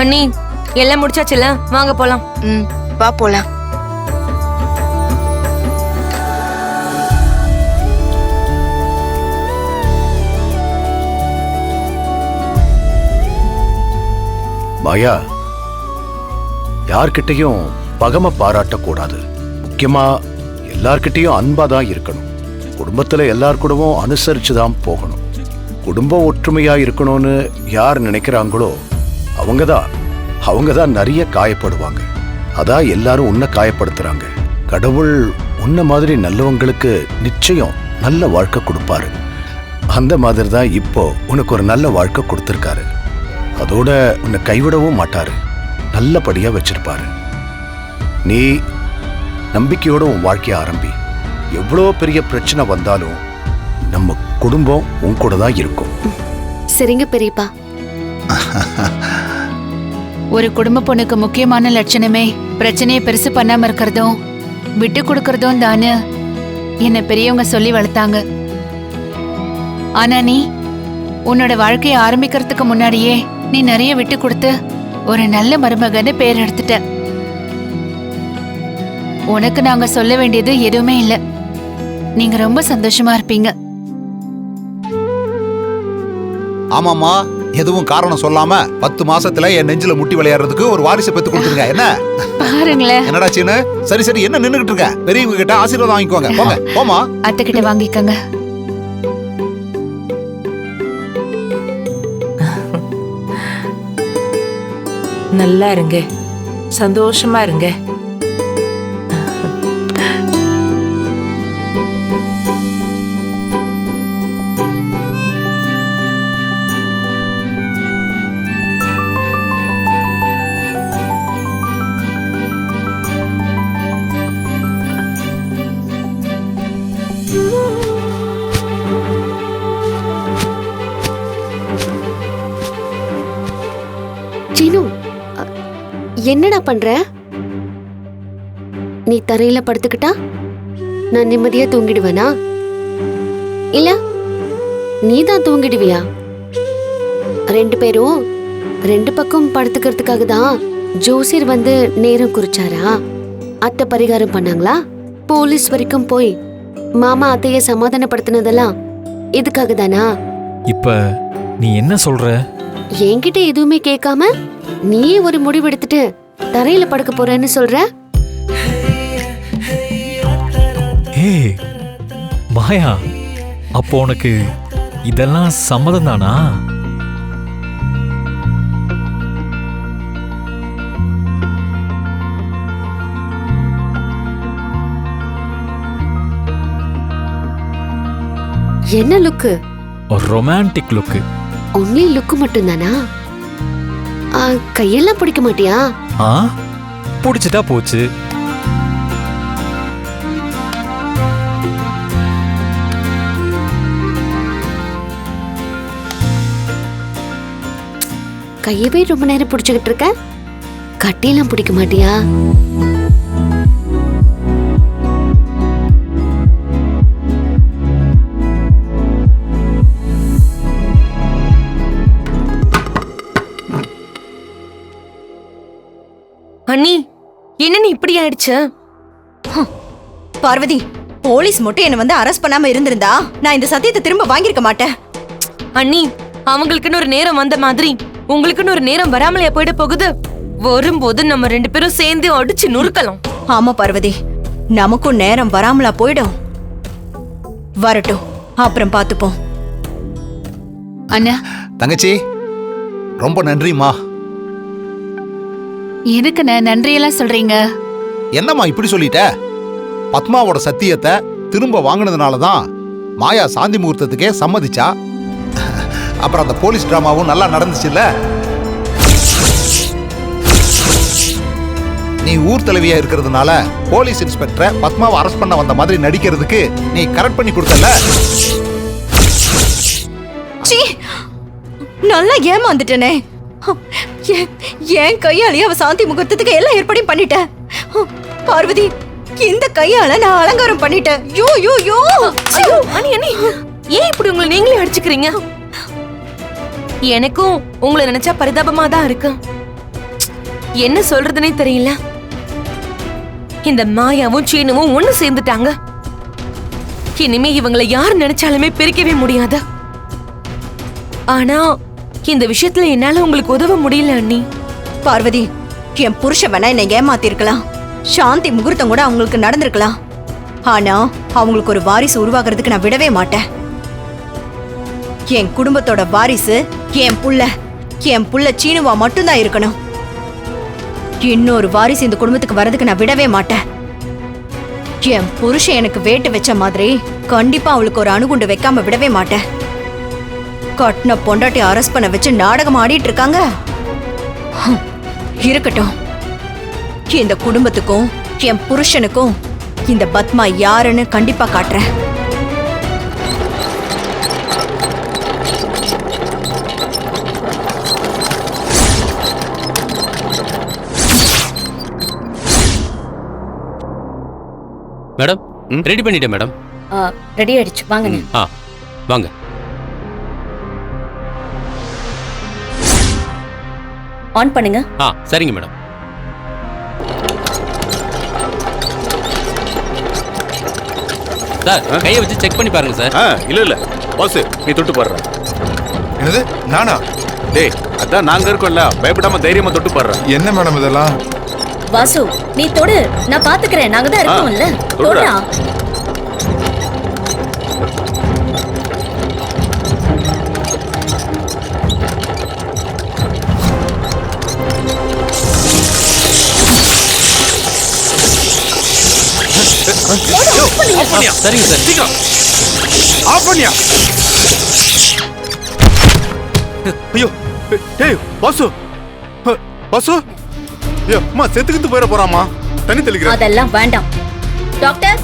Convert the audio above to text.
அண்ணி எல்லாம் முடிச்சாச்சுல, வாங்க போலாம். வா போலாம். மாயா, யார்கிட்டையும் பகம பாராட்டக்கூடாது. முக்கியமா எல்லார்கிட்டையும் அன்பாதான் இருக்கணும். குடும்பத்துல எல்லார் கூடவும் அனுசரிச்சுதான் போகணும். குடும்பம் ஒற்றுமையா இருக்கணும்னு யார் நினைக்கிறாங்களோ அவங்கதான் நிறைய காயப்படுவாங்க. அதான் எல்லாரும் உன்னை காயப்படுத்துறாங்க. கடவுள் உன்ன மாதிரி நல்லவங்களுக்கு நிச்சயம் நல்ல வாழ்க்கை கொடுப்பாரு. அந்த மாதிரி தான் இப்போ உனக்கு ஒரு நல்ல வாழ்க்கை கொடுத்திருக்காரு. அதோட உன்னை கைவிடவும் மாட்டாரு, நல்லபடியா வச்சிருப்பாரு. நீ நம்பிக்கையோட உன் வாழ்க்கைய ஆரம்பி. எவ்வளோ பெரிய பிரச்சனை வந்தாலும் நம்ம குடும்பம் உன் கூட தான் இருக்கும். சரிங்க பெரியப்பா. ஒரு குடும்ப பொண்ணுக்கு முக்கியமான லட்சணமே பிரச்சனையை பெருசு பண்ணாம இருக்கிறதும் விட்டு கொடுக்கறதும் தானு என்ன பெரியவங்க சொல்லி வளர்த்தாங்க. ஆனா நீ உன்னோட வாழ்க்கையை ஆரம்பிக்கிறதுக்கு முன்னாடியே நீ நிறைய விட்டு கொடுத்து ஒரு நல்ல மருமகன்னு பேர் எடுத்துட்ட. உனக்கு நாங்க சொல்ல வேண்டியது எதுவுமே இல்ல. நீங்க ரொம்ப சந்தோஷமா இருப்பீங்க. ஆமாமா, எதுவும் காரணம் சொல்லாம 10 மாசத்துல என் நெஞ்சில முட்டி விளையாடுறதுக்கு ஒரு வாரிசை பெத்து கொடுத்துருங்க. என்ன பாருங்களேன். என்னடா சீனு, சரி சரி என்ன நின்னுகிட்டு இருக்க? பெரியவங்க கிட்ட ஆசீர்வாதம் வாங்கிக்கோங்க. போங்க போமா. அத்தை கிட்ட வாங்கிக்கங்க. நல்லா இருங்க, சந்தோஷமா இருங்க. சீனு, என்னடா பண்ற? நீ தரையில படுத்துக்கிட்டா நான் நிம்மதியா தூங்கிடுவேனா? இல்ல நீதான் தூங்கிடுவியா? 2 பேரும் 2 பக்கம் படுத்துக்கிறதுக்காக தான் ஜோசியர் வந்து நேரம் குறிச்சாரா? அத்தை பரிகாரம் பண்ணாங்களா? போலீஸ் வரைக்கும் போய் மாமா அத்தைய சமாதானப்படுத்தினதெல்லாம் இதுக்காக தானா? இப்ப நீ என்ன சொல்ற? என்கிட்ட எதுவுமே கேட்காம நீயே ஒரு முடிவு எடுத்துட்டு தரையில படுக்க போறேன்னு சொல்ற? ஏய் மாயா, அப்போ உனக்கு இதெல்லாம் சம்மதம் தானா? என்ன லுக்கு? ஒரு ரொமான்டிக் லுக்கு. ஒன்லி லுக்கு மட்டும் தானா? கையெல்லாம் பிடிக்க மாட்டியா? பிடிச்சிட்டா போச்சு. கையவே ரொம்ப நேரம் பிடிச்சுக்கிட்டு இருக்க, கட்டியெல்லாம் பிடிக்க மாட்டியா? அண்ணி, என்ன நீ இப்படி ஆயிடுச்சு? பார்வதி, போலீஸ் மட்டும் என்ன வந்து அரெஸ்ட் பண்ணாம இருந்திருந்தா நான் இந்த சத்தியத்தை திரும்ப வாங்கிருக்க மாட்டேன். அண்ணி, அவங்களுக்குன்னு ஒரு நேரம் வந்த மாதிரி உங்களுக்குன்னு ஒரு நேரம் வராமலையா போயிட போகுது? வரும்போது நம்ம 2 பேரும் சேர்ந்து அடிச்சு நுறுக்கலாம். ஆமா பார்வதி, நமக்கும் நேரம் வராமலா போயிடும். வரட்டும், அப்புறம் பாத்துப்போம். அண்ணா தங்கச்சி, ரொம்ப நன்றிமா. எதுக்கு நன்றியெல்லாம் சொல்றீங்க? என்னம்மா இப்படி சொல்லிட்ட? பத்மாவோட சத்தியத்தை திரும்ப வாங்கினதுனாலதான் மாயா சாந்தி முகூர்த்தத்துக்கே சம்மதிச்சா. அப்புறம் அந்த போலீஸ் டிராமாவும் நல்லா நடந்துச்சுல்ல. நீ ஊர் தலைவியா இருக்கிறதுனால போலீஸ் இன்ஸ்பெக்டரை பத்மாவை அரெஸ்ட் பண்ண வந்த மாதிரி நடிக்கிறதுக்கு நீ கரெக்ட் பண்ணி கொடுத்தல. சீ, நல்லா ஏமாந்துட்டனே. என் கையாலேயே அவ சாந்தி முகூர்த்தத்துக்கு எல்லா ஏற்பாடையும் பண்ணிட்டேன். பார்வதி, இந்த கையால நான் அலங்காரம் பண்ணிட்டேன். யோ யோ யோ. ஐயோ, அண்ணி அண்ணி, ஏன் இப்படி உங்களை நீங்களே அடிச்சுக்கிறீங்க? எனக்கும் உங்களை நினைச்சா பரிதாபமா தான் இருக்கு. என்ன சொல்றதுனே தெரியல. இந்த மாயாவும் சீனுவும் ஒண்ணு சேர்ந்துட்டாங்க. இனிமே இவங்களை யார் நினைச்சாலுமே பிரிக்கவே முடியாது. ஆனா இந்த விஷயத்துல என்னால உங்களுக்கு உதவ முடியல அண்ணி. பார்வதி, என் புருஷன் வேணா என்னை ஏமாத்திருக்கலாம். சாந்தி முகூர்த்தம் கூட அவங்களுக்கு நடந்திருக்கலாம். ஆனா அவங்களுக்கு ஒரு வாரிசு உருவாகிறதுக்கு நான் விடவே மாட்டேன். என் குடும்பத்தோட வாரிசு என் புள்ள சீனுவா மட்டும்தான் இருக்கணும். இன்னொரு வாரிசு இந்த குடும்பத்துக்கு வர்றதுக்கு நான் விடவே மாட்டேன். என் புருஷன் எனக்கு வேட்டு வச்ச மாதிரி கண்டிப்பா அவளுக்கு ஒரு அணுகுண்டு வைக்காம விடவே மாட்டேன். கட்டின பொண்டாட்டி அரெஸ்ட் பண்ண வச்சு நாடகம் ஆடிட்டு இருக்காங்க. இருக்கட்டும், இந்த குடும்பத்துக்கும் என் புருஷனுக்கும் இந்த பத்மா யாருன்னு கண்டிப்பா காட்டுறேன். மேடம், ரெடி பண்ணிட்டேன் மேடம். ரெடி ஆயிடுச்சு, வாங்க. வாங்க. ஆன் பண்ணுங்க. சரிங்க மேடம். சார், கையை வச்சு செக் பண்ணி பாருங்க சார். இல்ல பாஸ், நீ தொட்டு பாடுற. என்னது, நானா? டேய், அதான் நாங்க இருக்கோம்ல, பயப்படாம தைரியமா தொட்டு பாடுற. என்ன மேடம் இதெல்லாம்? வாசு, நீ தொடு, நான் பாத்துக்கிறேன். நாங்க தான் இருக்கோம்ல. தொடுடா. சரிங்க சார், சீக்கிரம் ஆஃப் பண்ணியா. ஐயோ, டேய் பாசு, பாசு, ஐயோ அம்மா செத்துக்கிட்டு போயிட போறாமா. தண்ணி தெளிக்கிறேன். அதெல்லாம் வேண்டாம் டாக்டர்.